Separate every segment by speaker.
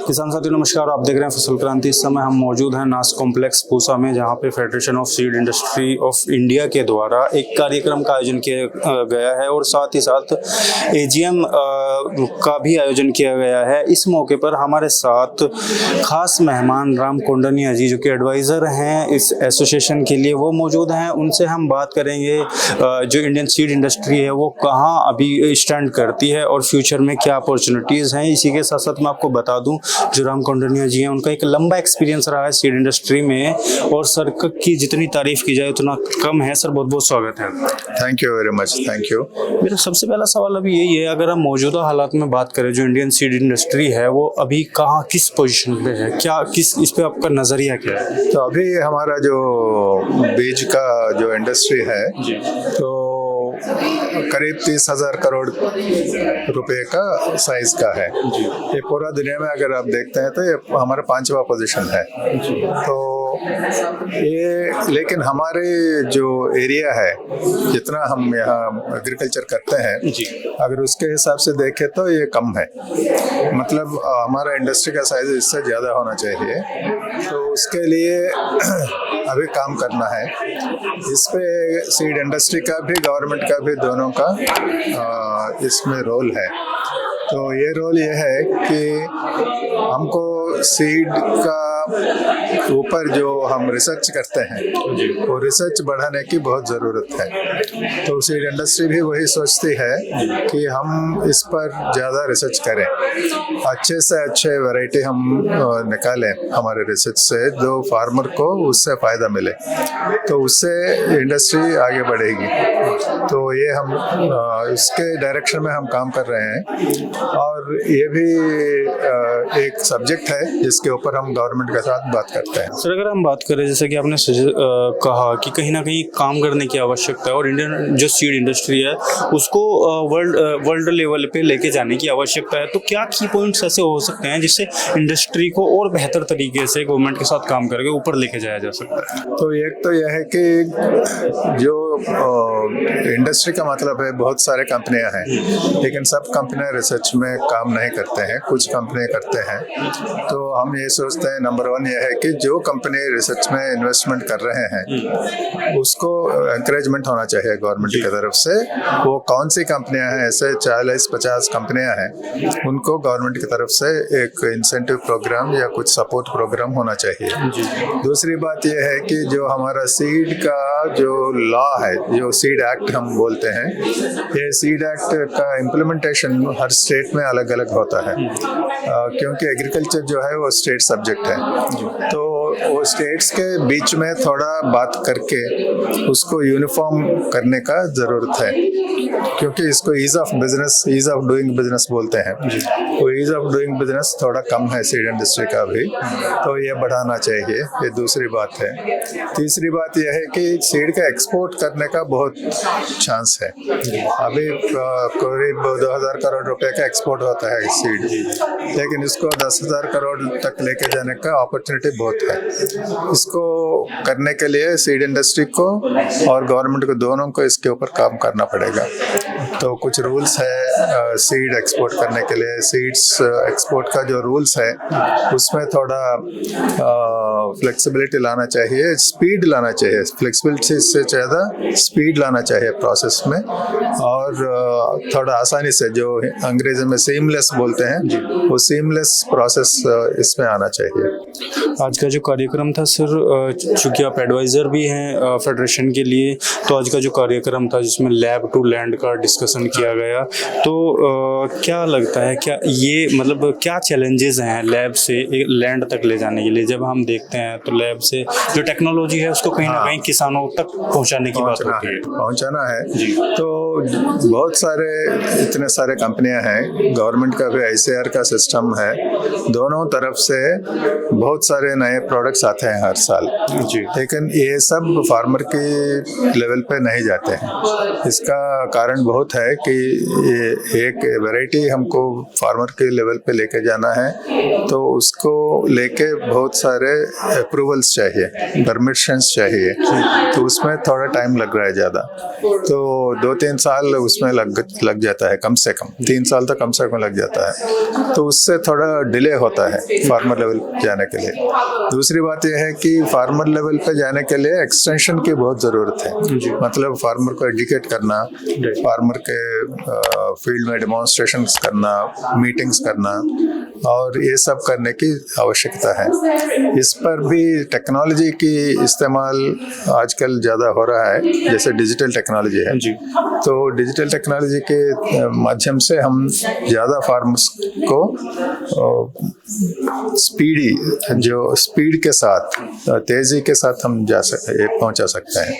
Speaker 1: किसान साथियों नमस्कार, आप देख रहे हैं फसल क्रांति। इस समय हम मौजूद हैं नास कॉम्प्लेक्स पूसा में, जहां पे federation of seed industry of India के द्वारा एक कार्यक्रम का आयोजन किया गया है और साथ ही साथ एजीएम का भी आयोजन किया गया है। इस मौके पर हमारे साथ खास मेहमान राम कोंडनिया जी, जो कि एडवाइज़र हैं इस एसोसिएशन के लिए, वो मौजूद हैं। उनसे हम बात करेंगे जो इंडियन सीड इंडस्ट्री है वो कहाँ अभी स्टैंड करती है और फ्यूचर में क्या अपॉर्चुनिटीज़ हैं। इसी के साथ साथ मैं आपको बता दूं, जो राम कोंडनिया जी हैं उनका एक लंबा एक्सपीरियंस रहा है सीड इंडस्ट्री में और सर की जितनी तारीफ की जाए उतना कम है। सर बहुत बहुत स्वागत है।
Speaker 2: Thank you very much. Thank you.
Speaker 1: मेरा सबसे पहला सवाल अभी यही है, अगर हम मौजूदा हालात में बात करें, जो इंडियन सीड इंडस्ट्री है वो अभी कहाँ किस पोजीशन पे है, क्या किस इस पे आपका नज़रिया क्या है?
Speaker 2: तो अभी हमारा जो बीज का जो इंडस्ट्री है तो करीब 30,000 करोड़ रुपए का साइज का है। ये पूरा दुनिया में अगर आप देखते हैं तो ये हमारा 5वां पोजीशन है। तो ये लेकिन हमारे जो एरिया है, जितना हम यहाँ एग्रीकल्चर करते हैं, अगर उसके हिसाब से देखें तो ये कम है। मतलब हमारा इंडस्ट्री का साइज इससे ज़्यादा होना चाहिए। तो उसके लिए अभी काम करना है। इस पे सीड इंडस्ट्री का भी गवर्नमेंट का भी दोनों का इसमें रोल है। तो ये रोल ये है कि हमको सीड का ऊपर जो हम रिसर्च करते हैं वो रिसर्च बढ़ाने की बहुत ज़रूरत है। तो सीड इंडस्ट्री भी वही सोचती है कि हम इस पर ज़्यादा रिसर्च करें, अच्छे से अच्छे वैरायटी हम निकालें हमारे रिसर्च से, जो फार्मर को उससे फ़ायदा मिले, तो उससे इंडस्ट्री आगे बढ़ेगी। तो ये हम इसके डायरेक्शन में हम काम कर रहे हैं और ये भी एक सब्जेक्ट है जिसके ऊपर हम गवर्नमेंट के साथ बात करते हैं।
Speaker 1: सर अगर हम बात करें, जैसे कि आपने कहा कि कहीं ना कहीं काम करने की आवश्यकता है और इंडियन जो सीड इंडस्ट्री है उसको वर्ल्ड लेवल पे लेके जाने की आवश्यकता है, तो क्या की पॉइंट्स ऐसे हो सकते हैं जिससे इंडस्ट्री को और बेहतर तरीके से गवर्नमेंट के साथ काम करके ऊपर लेके जाया जा सकता है?
Speaker 2: तो एक तो यह है कि जो इंडस्ट्री का मतलब है बहुत सारे कंपनियां हैं, लेकिन सब कंपनियां रिसर्च में काम नहीं करते हैं, कुछ कंपनियां करते हैं। तो हम ये सोचते हैं, नंबर 1 ये है कि जो कंपनी रिसर्च में इन्वेस्टमेंट कर रहे हैं उसको एनकरेजमेंट होना चाहिए गवर्नमेंट की तरफ से। वो कौन सी कंपनियां हैं, ऐसे 40-50 कंपनियां हैं, उनको गवर्नमेंट की तरफ से एक इंसेंटिव प्रोग्राम या कुछ सपोर्ट प्रोग्राम होना चाहिए। दूसरी बात ये है कि जो हमारा सीड का जो लॉ है, जो सीड एक्ट हम बोलते हैं, ये सीड एक्ट का इम्प्लीमेंटेशन हर स्टेट में अलग अलग होता है, क्योंकि एग्रीकल्चर जो है वो स्टेट सब्जेक्ट है। तो वो स्टेट्स के बीच में थोड़ा बात करके उसको यूनिफॉर्म करने का ज़रूरत है, क्योंकि इसको ईज ऑफ डूइंग बिजनेस बोलते हैं। वो ईज ऑफ डूइंग बिजनेस थोड़ा कम है सीड इंडस्ट्री का भी, तो ये बढ़ाना चाहिए। ये दूसरी बात है। तीसरी बात यह है कि सीड का एक्सपोर्ट करने का बहुत चांस है। अभी करीब 2,000 करोड़ रुपए का एक्सपोर्ट होता है सीड, लेकिन इसको 10,000 करोड़ तक लेके जाने का अपॉर्चुनिटी बहुत है। इसको करने के लिए सीड इंडस्ट्री को और गवर्नमेंट को, दोनों को इसके ऊपर काम करना पड़ेगा। तो कुछ रूल्स है सीड एक्सपोर्ट करने के लिए। सीड्स एक्सपोर्ट का जो रूल्स है उसमें थोड़ा फ्लेक्सिबिलिटी लाना चाहिए, स्पीड लाना चाहिए। फ्लेक्सिबिलिटी से ज़्यादा स्पीड लाना चाहिए प्रोसेस में, और थोड़ा आसानी से, जो अंग्रेजी में सीमलेस बोलते हैं, वो सीमलेस प्रोसेस इसमें आना चाहिए।
Speaker 1: आज का जो कार्यक्रम था सर, चूँकि आप एडवाइज़र भी हैं फेडरेशन के लिए, तो आज का जो कार्यक्रम था जिसमें लैब टू लैंड का डिस्कशन किया गया, तो क्या लगता है, क्या ये मतलब क्या चैलेंजेस हैं लैब से लैंड तक ले जाने के लिए? जब हम देखते हैं तो लैब से जो टेक्नोलॉजी है उसको कहीं ना कहीं किसानों तक पहुंचाने की बात होती है,
Speaker 2: पहुंचाना है जी। तो बहुत सारे, इतने सारे कंपनियां हैं, गवर्नमेंट का भी ICAR का सिस्टम है, दोनों तरफ से बहुत सारे सारे नए प्रोडक्ट्स आते हैं हर साल
Speaker 1: जी।
Speaker 2: लेकिन ये सब फार्मर के लेवल पे नहीं जाते हैं। इसका कारण बहुत है कि ये एक वैरायटी हमको फार्मर के लेवल पे लेके जाना है, तो उसको लेके बहुत सारे अप्रूवल्स चाहिए, परमिशंस चाहिए, तो उसमें थोड़ा टाइम लग रहा है ज़्यादा। तो 2-3 साल उसमें लग जाता है, कम से कम 3 साल तक कम से कम लग जाता है, तो उससे थोड़ा डिले होता है फार्मर लेवल पे जाने के लिए। दूसरी बात यह है कि फार्मर लेवल पे जाने के लिए एक्सटेंशन की बहुत ज़रूरत है, मतलब फार्मर को एजुकेट करना, फार्मर के फील्ड में डेमोन्स्ट्रेशंस करना, मीटिंग्स करना, और ये सब करने की आवश्यकता है। इस पर भी टेक्नोलॉजी की इस्तेमाल आजकल ज़्यादा हो रहा है, जैसे डिजिटल टेक्नोलॉजी है जी। तो डिजिटल टेक्नोलॉजी के माध्यम से हम ज़्यादा फार्मर्स को स्पीड के साथ, तेज़ी के साथ हम पहुंचा सकते हैं।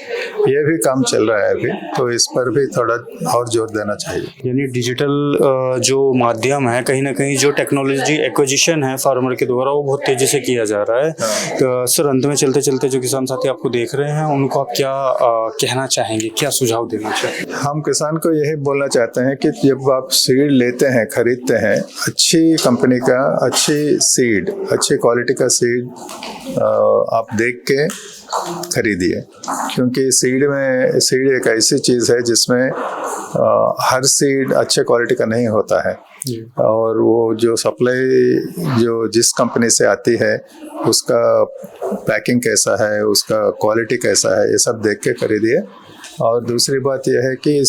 Speaker 2: ये भी काम चल रहा है अभी, तो इस पर भी थोड़ा और जोर देना चाहिए।
Speaker 1: यानी डिजिटल जो माध्यम है, कहीं ना कहीं जो टेक्नोलॉजी एक्विजिशन है फार्मर के द्वारा, वो बहुत तेजी से किया जा रहा है। तो सर, अंत में चलते चलते जो किसान साथी आपको देख रहे हैं, उनको आप क्या कहना चाहेंगे, क्या सुझाव देना चाहेंगे?
Speaker 2: हम किसान को यही बोलना चाहते हैं कि जब आप सीड लेते हैं, खरीदते हैं, अच्छी कंपनी का, अच्छी क्वालिटी का सीड आप देख के खरीदिए, क्योंकि सीड एक ऐसी चीज़ है जिसमें हर सीड अच्छे क्वालिटी का नहीं होता है, और वो जो सप्लाई जो जिस कंपनी से आती है उसका पैकिंग कैसा है, उसका क्वालिटी कैसा है, ये सब देख के खरीदिए। और दूसरी बात यह है कि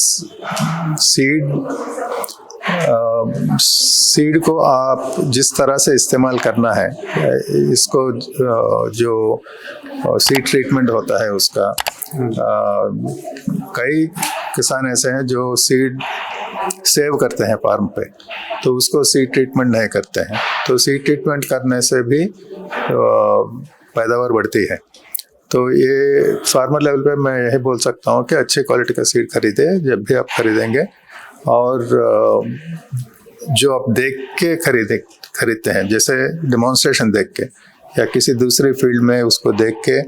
Speaker 2: सीड को आप जिस तरह से इस्तेमाल करना है, इसको जो सीड ट्रीटमेंट होता है उसका, कई किसान ऐसे हैं जो सीड सेव करते हैं फार्म पे, तो उसको सीड ट्रीटमेंट नहीं करते हैं। तो सीड ट्रीटमेंट करने से भी पैदावार बढ़ती है। तो ये फार्मर लेवल पे मैं यही बोल सकता हूँ कि अच्छी क्वालिटी का सीड खरीदे जब भी आप खरीदेंगे, और जो आप देख के खरीदते हैं, जैसे डेमोन्स्ट्रेशन देख के या किसी दूसरी फील्ड में उसको देख के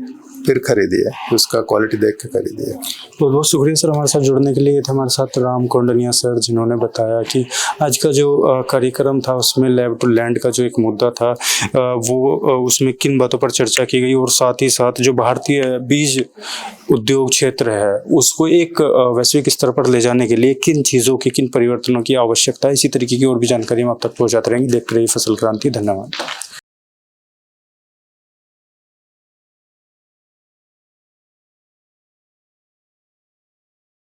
Speaker 2: फिर खरीदिए, उसका क्वालिटी देख के खरीदिए।
Speaker 1: बहुत बहुत शुक्रिया सर हमारे साथ जुड़ने के लिए। थे हमारे साथ राम कौंडनिया सर, जिन्होंने बताया कि आज का जो कार्यक्रम था उसमें लैब टू लैंड का जो एक मुद्दा था, वो उसमें किन बातों पर चर्चा की गई, और साथ ही साथ जो भारतीय बीज उद्योग क्षेत्र है उसको एक वैश्विक स्तर पर ले जाने के लिए किन चीज़ों की, किन परिवर्तनों की आवश्यकता है, इसी तरीके की और भी जानकारी हम आप तक पहुँचाते रहेंगे। देखते रहिए फसल क्रांति। धन्यवाद।